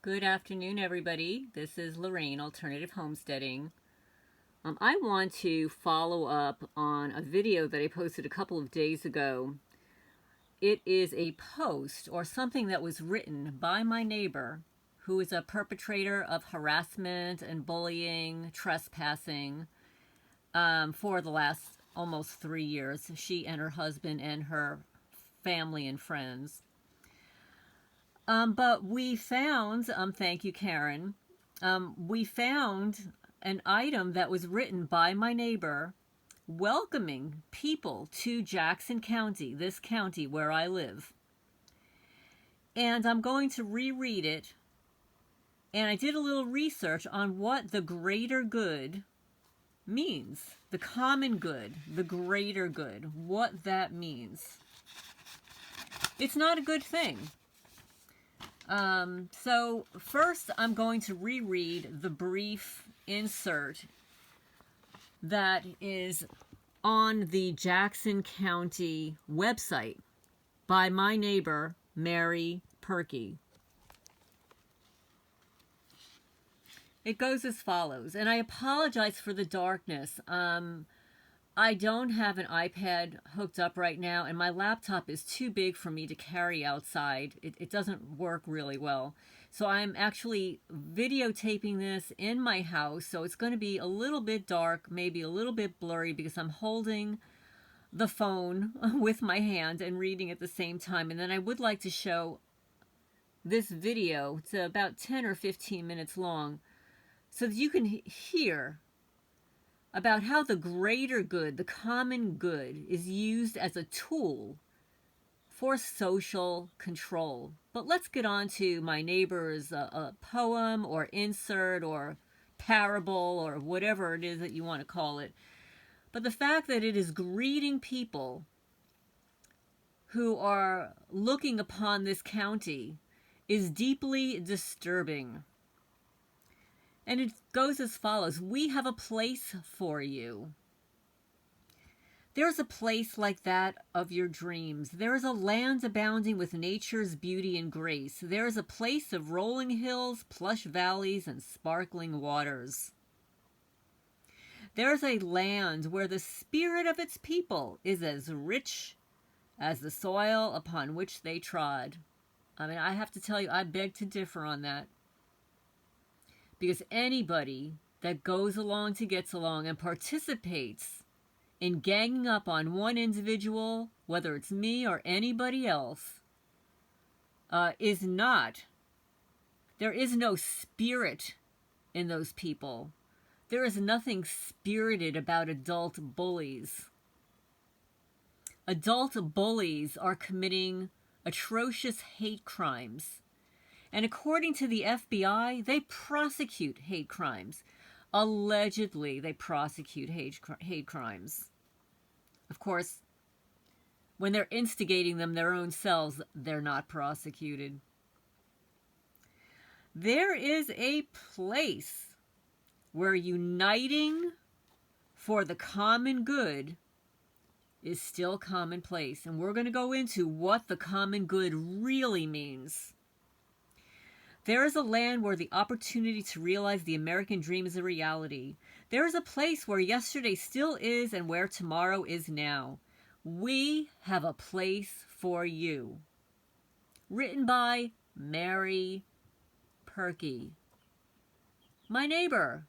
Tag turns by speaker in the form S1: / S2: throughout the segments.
S1: Good afternoon, everybody. This is Lorraine, Alternative Homesteading. I want to follow up on a video that I posted a couple of days ago. It is a post or something that was written by my neighbor, who is a perpetrator of harassment and bullying, trespassing, for the last almost 3 years. She and her husband and her family and friends. But we found, thank you, Karen, we found an item that was written by my neighbor welcoming people to Jackson County, this county where I live. And I'm going to reread it. And I did a little research on what the greater good means. The common good, the greater good, what that means. It's not a good thing. So first I'm going to reread the brief insert that is on the Jackson County website by my neighbor, Mary Perky. It goes as follows, and I apologize for the darkness. I don't have an iPad hooked up right now, and my laptop is too big for me to carry outside. It doesn't work really well. So I'm actually videotaping this in my house, so it's going to be a little bit dark, maybe a little bit blurry, because I'm holding the phone with my hand and reading at the same time. And then I would like to show this video. It's about 10 or 15 minutes long, so that you can hear about how the greater good, the common good, is used as a tool for social control. But let's get on to my neighbor's poem or insert or parable or whatever it is that you want to call it. But the fact that it is greeting people who are looking upon this county is deeply disturbing. And it goes as follows. We have a place for you. There's a place like that of your dreams. There is a land abounding with nature's beauty and grace. There is a place of rolling hills, plush valleys, and sparkling waters. There is a land where the spirit of its people is as rich as the soil upon which they trod. I mean, I have to tell you, I beg to differ on that. Because anybody that goes along to gets along and participates in ganging up on one individual, whether it's me or anybody else, is not. There is no spirit in those people. There is nothing spirited about adult bullies. Adult bullies are committing atrocious hate crimes. And according to the FBI, they prosecute hate crimes. Allegedly, they prosecute hate crimes. Of course, when they're instigating them their own selves, they're not prosecuted. There is a place where uniting for the common good is still commonplace. And we're going to go into what the common good really means. There is a land where the opportunity to realize the American dream is a reality. There is a place where yesterday still is and where tomorrow is now. We have a place for you. Written by Mary Perky. My neighbor.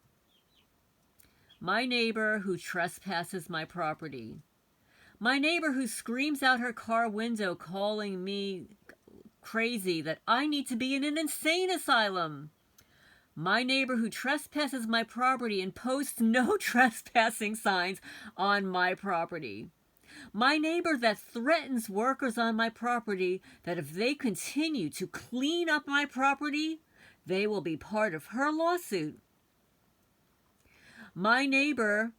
S1: My neighbor who trespasses my property. My neighbor who screams out her car window calling me crazy that I need to be in an insane asylum. My neighbor who trespasses my property and posts no trespassing signs on my property. My neighbor that threatens workers on my property that if they continue to clean up my property, they will be part of her lawsuit. My neighbor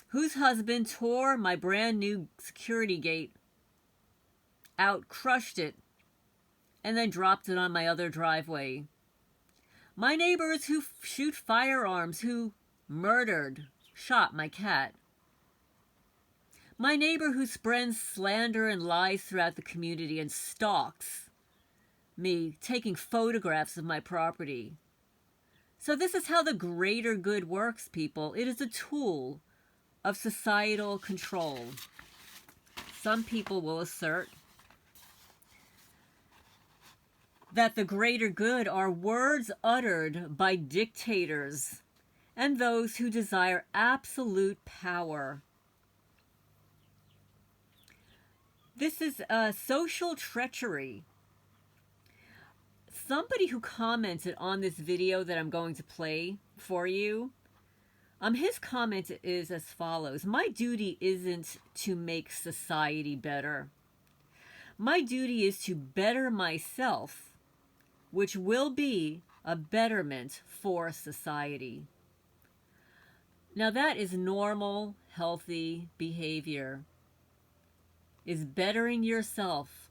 S1: whose husband tore my brand new security gate out, crushed it, and then dropped it on my other driveway. My neighbors who shoot firearms, who shot my cat. My neighbor who spreads slander and lies throughout the community and stalks me taking photographs of my property. So this is how the greater good works, people. It is a tool of societal control. Some people will assert that the greater good are words uttered by dictators and those who desire absolute power. This is social treachery. Somebody who commented on this video that I'm going to play for you, his comment is as follows: my duty isn't to make society better. My duty is to better myself, which will be a betterment for society. Now that is normal, healthy behavior, is bettering yourself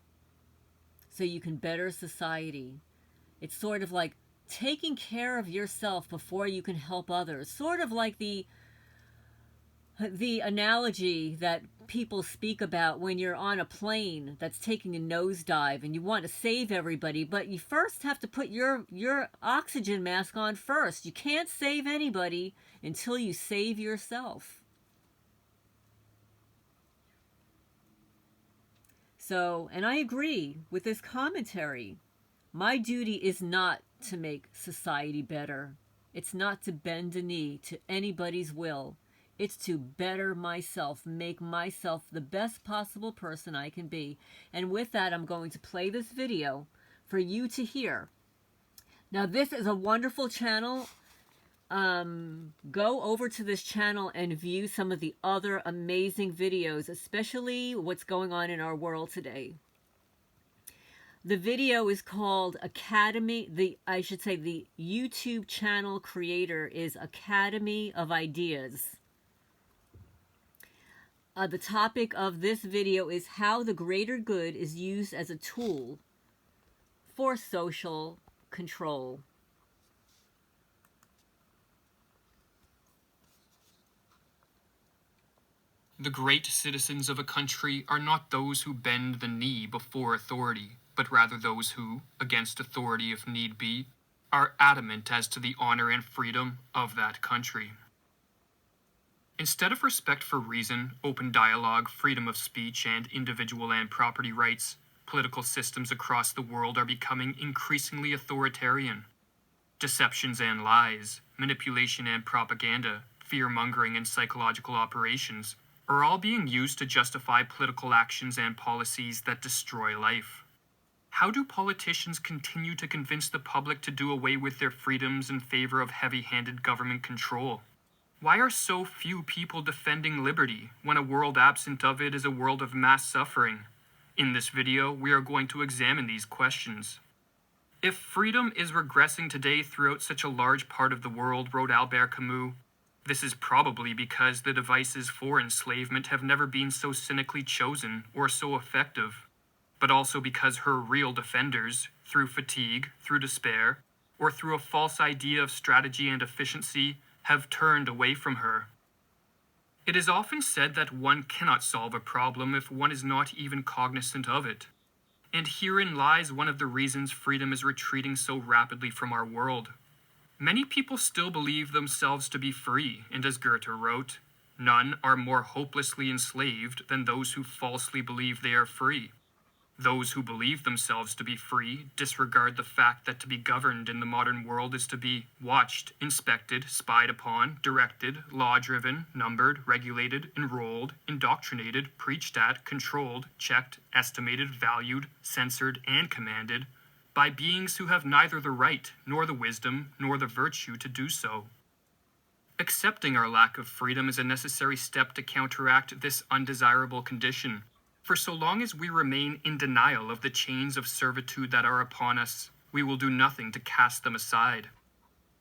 S1: so you can better society. It's sort of like taking care of yourself before you can help others. Sort of like the analogy that people speak about when you're on a plane that's taking a nosedive and you want to save everybody, but you first have to put your oxygen mask on first. You can't save anybody until you save yourself. So, and I agree with this commentary. My duty is not to make society better. It's not to bend a knee to anybody's will. It's to better myself, make myself the best possible person I can be. And with that, I'm going to play this video for you to hear. Now, this is a wonderful channel. Go over to this channel and view some of the other amazing videos, especially what's going on in our world today. The video is called Academy, the YouTube channel creator is Academy of Ideas. The topic of this video is how the greater good is used as a tool for social control.
S2: The great citizens of a country are not those who bend the knee before authority, but rather those who, against authority if need be, are adamant as to the honor and freedom of that country. Instead of respect for reason, open dialogue, freedom of speech, and individual and property rights, political systems across the world are becoming increasingly authoritarian. Deceptions and lies, manipulation and propaganda, fear-mongering and psychological operations are all being used to justify political actions and policies that destroy life. How do politicians continue to convince the public to do away with their freedoms in favor of heavy-handed government control? Why are so few people defending liberty when a world absent of it is a world of mass suffering? In this video, we are going to examine these questions. If freedom is regressing today throughout such a large part of the world, wrote Albert Camus, this is probably because the devices for enslavement have never been so cynically chosen or so effective, but also because her real defenders, through fatigue, through despair, or through a false idea of strategy and efficiency, have turned away from her. It is often said that one cannot solve a problem if one is not even cognizant of it. And herein lies one of the reasons freedom is retreating so rapidly from our world. Many people still believe themselves to be free, and as Goethe wrote, none are more hopelessly enslaved than those who falsely believe they are free. Those who believe themselves to be free disregard the fact that to be governed in the modern world is to be watched, inspected, spied upon, directed, law-driven, numbered, regulated, enrolled, indoctrinated, preached at, controlled, checked, estimated, valued, censored, and commanded by beings who have neither the right, nor the wisdom, nor the virtue to do so. Accepting our lack of freedom is a necessary step to counteract this undesirable condition. For so long as we remain in denial of the chains of servitude that are upon us, we will do nothing to cast them aside.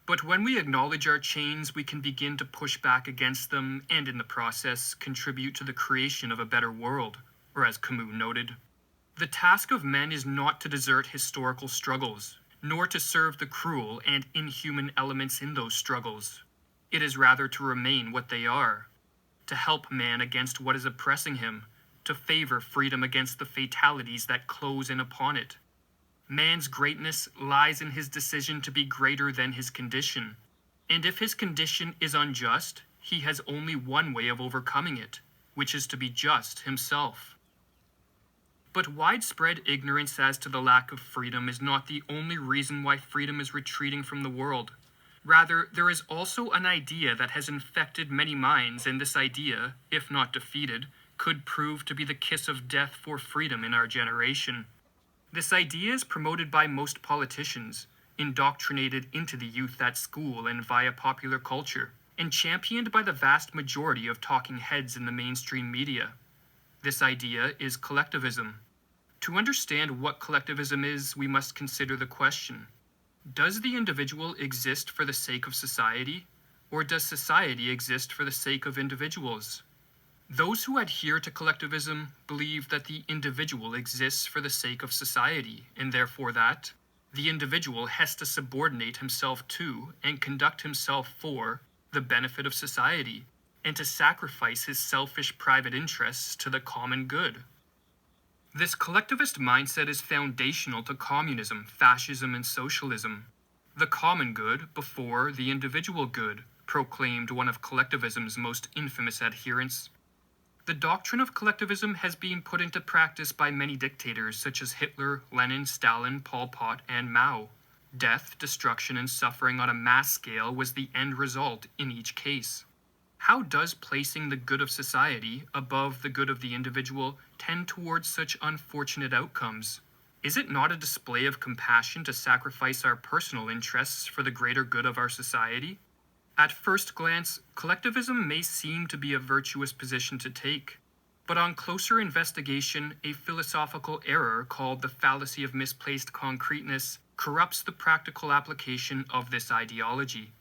S2: But when we acknowledge our chains, we can begin to push back against them and in the process contribute to the creation of a better world, or as Camus noted, the task of men is not to desert historical struggles, nor to serve the cruel and inhuman elements in those struggles. It is rather to remain what they are, to help man against what is oppressing him, to favor freedom against the fatalities that close in upon it. Man's greatness lies in his decision to be greater than his condition. And if his condition is unjust, he has only one way of overcoming it, which is to be just himself. But widespread ignorance as to the lack of freedom is not the only reason why freedom is retreating from the world. Rather, there is also an idea that has infected many minds, and this idea, if not defeated, could prove to be the kiss of death for freedom in our generation. This idea is promoted by most politicians, indoctrinated into the youth at school and via popular culture, and championed by the vast majority of talking heads in the mainstream media. This idea is collectivism. To understand what collectivism is, we must consider the question: does the individual exist for the sake of society, or does society exist for the sake of individuals? Those who adhere to collectivism believe that the individual exists for the sake of society, and therefore that the individual has to subordinate himself to and conduct himself for the benefit of society, and to sacrifice his selfish private interests to the common good. This collectivist mindset is foundational to communism, fascism, and socialism. The common good before the individual good, proclaimed one of collectivism's most infamous adherents. The doctrine of collectivism has been put into practice by many dictators such as Hitler, Lenin, Stalin, Pol Pot, and Mao. Death, destruction, and suffering on a mass scale was the end result in each case. How does placing the good of society above the good of the individual tend towards such unfortunate outcomes? Is it not a display of compassion to sacrifice our personal interests for the greater good of our society? At first glance, collectivism may seem to be a virtuous position to take, but on closer investigation, a philosophical error called the fallacy of misplaced concreteness corrupts the practical application of this ideology.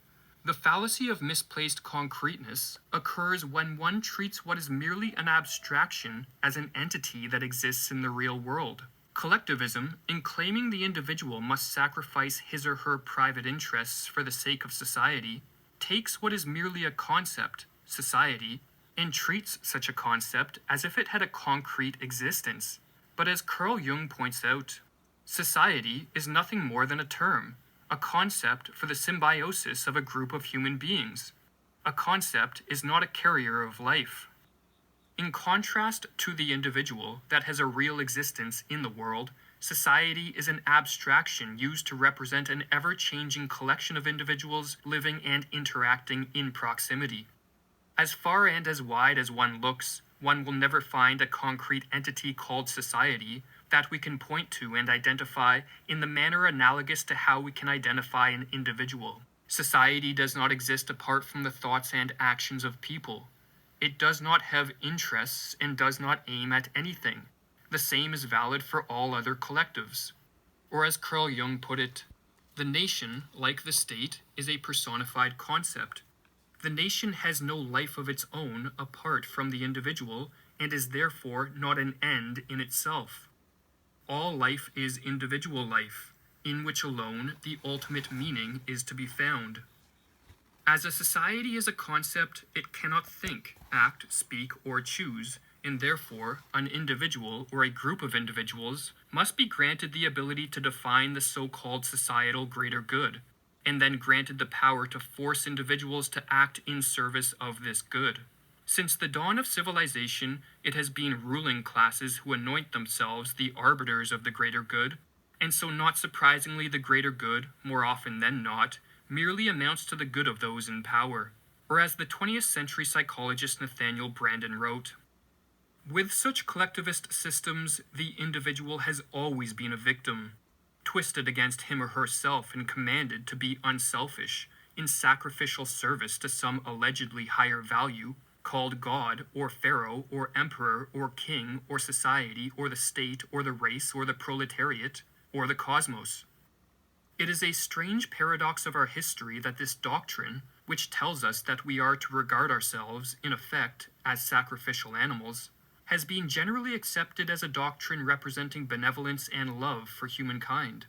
S2: The fallacy of misplaced concreteness occurs when one treats what is merely an abstraction as an entity that exists in the real world. Collectivism, in claiming the individual must sacrifice his or her private interests for the sake of society, takes what is merely a concept, society, and treats such a concept as if it had a concrete existence. But as Carl Jung points out, society is nothing more than a term, a concept for the symbiosis of a group of human beings. A concept is not a carrier of life. In contrast to the individual that has a real existence in the world, society is an abstraction used to represent an ever-changing collection of individuals living and interacting in proximity. As far and as wide as one looks, one will never find a concrete entity called society that we can point to and identify in the manner analogous to how we can identify an individual. Society does not exist apart from the thoughts and actions of people. It does not have interests and does not aim at anything. The same is valid for all other collectives. Or as Carl Jung put it, the nation, like the state, is a personified concept. The nation has no life of its own apart from the individual and is therefore not an end in itself. All life is individual life, in which alone the ultimate meaning is to be found. As a society is a concept, it cannot think, act, speak, or choose, and therefore an individual or a group of individuals must be granted the ability to define the so-called societal greater good, and then granted the power to force individuals to act in service of this good. Since the dawn of civilization, it has been ruling classes who anoint themselves the arbiters of the greater good, and so not surprisingly the greater good, more often than not, merely amounts to the good of those in power. Or as the 20th century psychologist Nathaniel Branden wrote, "With such collectivist systems, the individual has always been a victim, twisted against him or herself and commanded to be unselfish, in sacrificial service to some allegedly higher value, called God, or Pharaoh, or Emperor, or King, or society, or the state, or the race, or the proletariat, or the cosmos." It is a strange paradox of our history that this doctrine, which tells us that we are to regard ourselves, in effect, as sacrificial animals, has been generally accepted as a doctrine representing benevolence and love for humankind.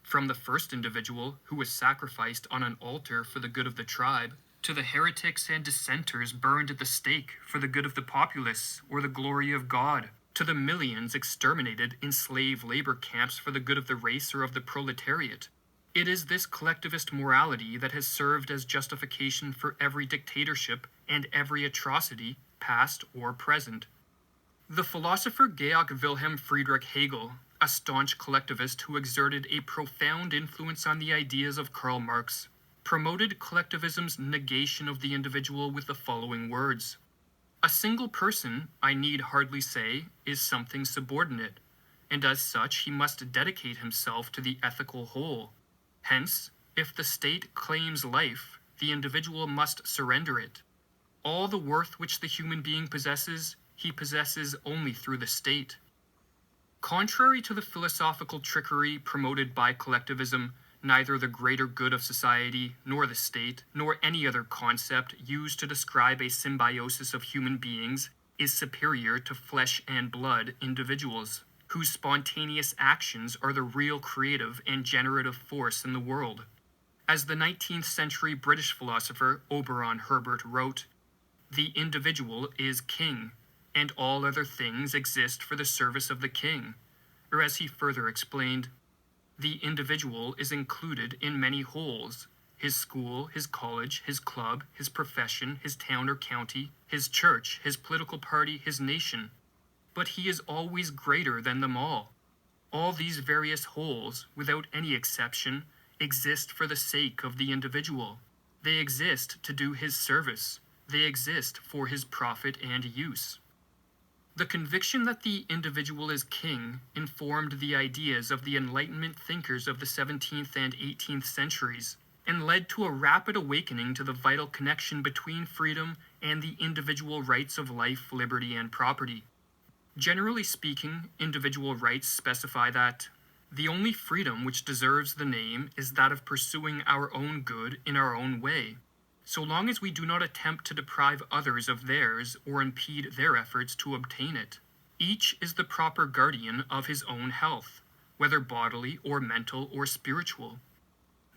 S2: From the first individual who was sacrificed on an altar for the good of the tribe, to the heretics and dissenters burned at the stake for the good of the populace or the glory of God, to the millions exterminated in slave labor camps for the good of the race or of the proletariat. It is this collectivist morality that has served as justification for every dictatorship and every atrocity, past or present. The philosopher Georg Wilhelm Friedrich Hegel, a staunch collectivist who exerted a profound influence on the ideas of Karl Marx, promoted collectivism's negation of the individual with the following words: "A single person, I need hardly say, is something subordinate, and as such he must dedicate himself to the ethical whole. Hence, if the state claims life, the individual must surrender it. All the worth which the human being possesses, he possesses only through the state." Contrary to the philosophical trickery promoted by collectivism, neither the greater good of society, nor the state, nor any other concept used to describe a symbiosis of human beings is superior to flesh and blood individuals, whose spontaneous actions are the real creative and generative force in the world. As the 19th century British philosopher Oberon Herbert wrote, "The individual is king, and all other things exist for the service of the king." Or as he further explained, "The individual is included in many wholes: his school, his college, his club, his profession, his town or county, his church, his political party, his nation. But he is always greater than them all. All these various wholes, without any exception, exist for the sake of the individual. They exist to do his service. They exist for his profit and use." The conviction that the individual is king informed the ideas of the Enlightenment thinkers of the 17th and 18th centuries, and led to a rapid awakening to the vital connection between freedom and the individual rights of life, liberty, and property. Generally speaking, individual rights specify that the only freedom which deserves the name is that of pursuing our own good in our own way, so long as we do not attempt to deprive others of theirs or impede their efforts to obtain it. Each is the proper guardian of his own health, whether bodily or mental or spiritual.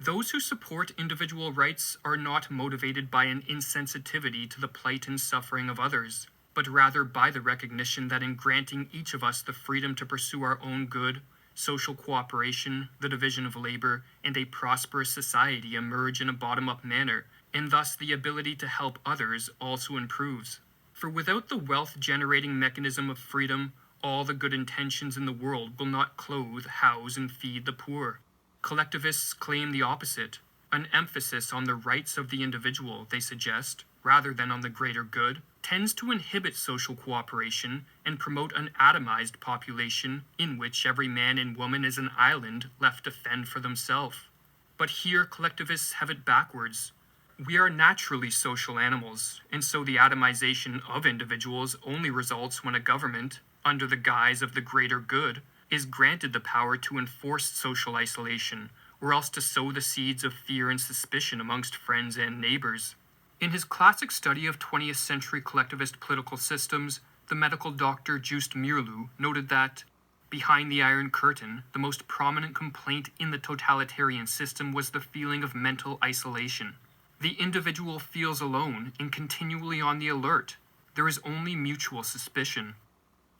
S2: Those who support individual rights are not motivated by an insensitivity to the plight and suffering of others, but rather by the recognition that in granting each of us the freedom to pursue our own good, social cooperation, the division of labor, and a prosperous society emerge in a bottom-up manner, and thus the ability to help others also improves. For without the wealth-generating mechanism of freedom, all the good intentions in the world will not clothe, house, and feed the poor. Collectivists claim the opposite. An emphasis on the rights of the individual, they suggest, rather than on the greater good, tends to inhibit social cooperation and promote an atomized population in which every man and woman is an island left to fend for themselves. But here collectivists have it backwards. We are naturally social animals, and so the atomization of individuals only results when a government, under the guise of the greater good, is granted the power to enforce social isolation, or else to sow the seeds of fear and suspicion amongst friends and neighbors. In his classic study of 20th century collectivist political systems, the medical doctor Just Mirlu noted that, behind the Iron Curtain, the most prominent complaint in the totalitarian system was the feeling of mental isolation. The individual feels alone and continually on the alert. There is only mutual suspicion.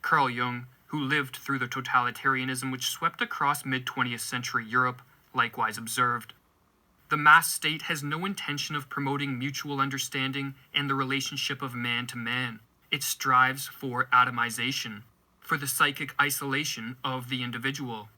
S2: Carl Jung, who lived through the totalitarianism which swept across mid-20th century Europe, likewise observed, "The mass state has no intention of promoting mutual understanding and the relationship of man to man. It strives for atomization, for the psychic isolation of the individual.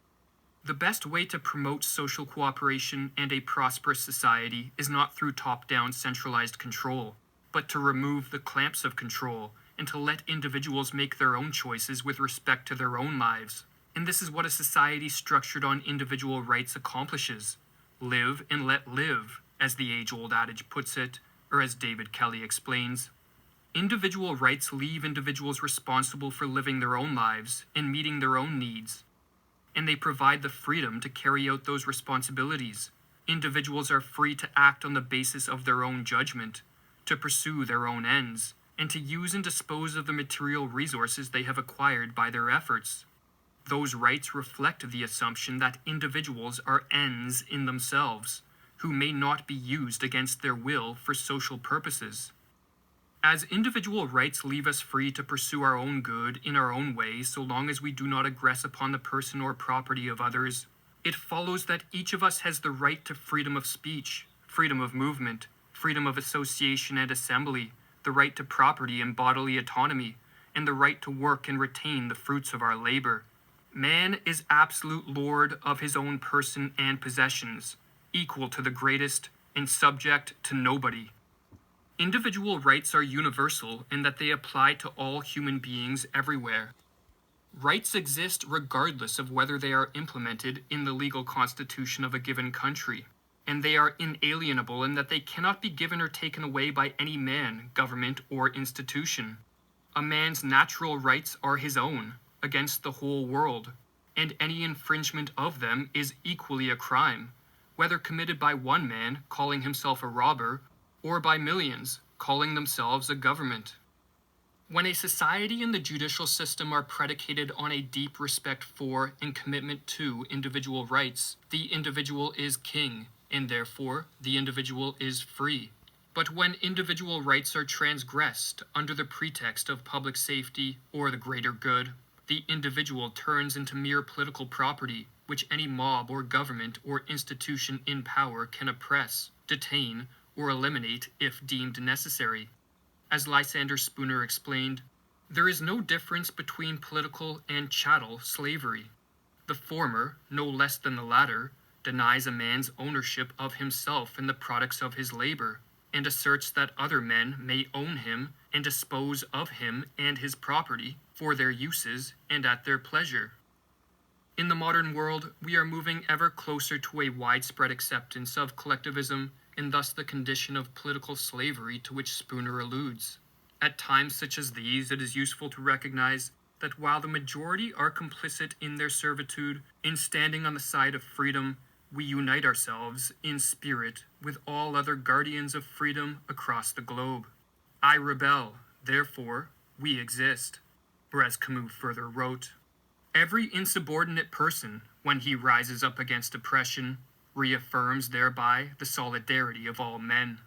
S2: The best way to promote social cooperation and a prosperous society is not through top-down centralized control, but to remove the clamps of control and to let individuals make their own choices with respect to their own lives. And this is what a society structured on individual rights accomplishes. Live and let live, as the age-old adage puts it, or as David Kelly explains. Individual rights leave individuals responsible for living their own lives and meeting their own needs, and they provide the freedom to carry out those responsibilities. Individuals are free to act on the basis of their own judgment, to pursue their own ends, and to use and dispose of the material resources they have acquired by their efforts. Those rights reflect the assumption that individuals are ends in themselves, who may not be used against their will for social purposes. As individual rights leave us free to pursue our own good in our own way so long as we do not aggress upon the person or property of others, it follows that each of us has the right to freedom of speech, freedom of movement, freedom of association and assembly, the right to property and bodily autonomy, and the right to work and retain the fruits of our labor. Man is absolute lord of his own person and possessions, equal to the greatest and subject to nobody. Individual rights are universal in that they apply to all human beings everywhere. Rights exist regardless of whether they are implemented in the legal constitution of a given country, and they are inalienable in that they cannot be given or taken away by any man, government, or institution. A man's natural rights are his own, against the whole world, and any infringement of them is equally a crime, whether committed by one man, calling himself a robber, or by millions, calling themselves a government. When a society and the judicial system are predicated on a deep respect for and commitment to individual rights, the individual is king, and therefore the individual is free. But when individual rights are transgressed under the pretext of public safety or the greater good, the individual turns into mere political property, which any mob or government or institution in power can oppress, detain, or eliminate if deemed necessary. As Lysander Spooner explained, there is no difference between political and chattel slavery. The former, no less than the latter, denies a man's ownership of himself and the products of his labor, and asserts that other men may own him and dispose of him and his property for their uses and at their pleasure. In the modern world, we are moving ever closer to a widespread acceptance of collectivism and thus the condition of political slavery to which Spooner alludes. At times such as these, it is useful to recognize that while the majority are complicit in their servitude, in standing on the side of freedom, we unite ourselves in spirit with all other guardians of freedom across the globe. I rebel, therefore we exist. Or as Camus further wrote, every insubordinate person, when he rises up against oppression, reaffirms thereby the solidarity of all men.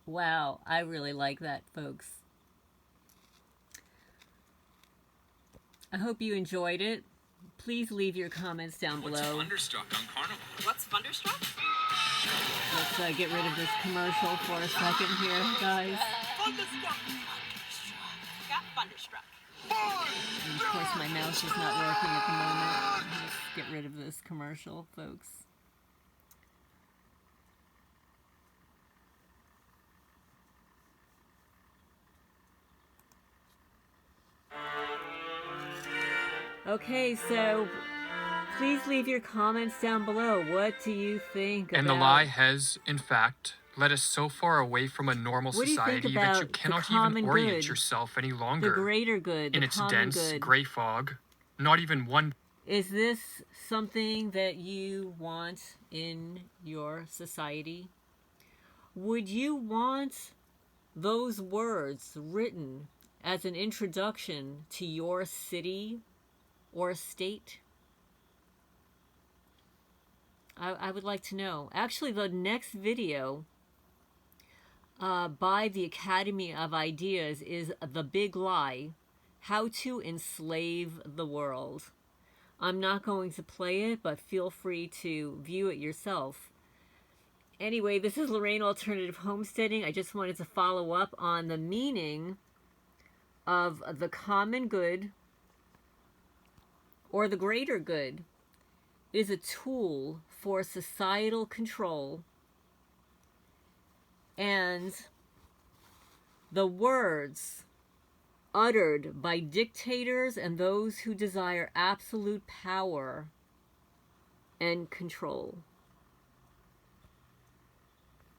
S1: Wow, I really like that, folks. I hope you enjoyed it. Please leave your comments down below.
S3: What's Thunderstruck on Carnival?
S4: What's Thunderstruck?
S1: Let's get rid of this commercial for a second here, guys.
S4: Thunderstruck! Got Thunderstruck.
S1: And of course, my mouse is not working at the moment. Let's get rid of this commercial, folks. Okay, so please leave your comments down below. What do you think
S2: And
S1: about...
S2: the lie has, in fact, led us so far away from a normal
S1: What do you think
S2: society that you
S1: about
S2: cannot
S1: the
S2: even
S1: common
S2: orient
S1: good,
S2: yourself any
S1: the
S2: longer
S1: greater good,
S2: in
S1: the
S2: its
S1: common
S2: dense,
S1: good?
S2: gray fog. Not even one.
S1: Is this something that you want in your society? Would you want those words written as an introduction to your city or state? I would like to know. Actually, the next video by the Academy of Ideas is The Big Lie, How to Enslave the World. I'm not going to play it, but feel free to view it yourself. Anyway, this is Lorraine Alternative Homesteading. I just wanted to follow up on the meaning of the common good or the greater good is a tool for societal control, and the words uttered by dictators and those who desire absolute power and control.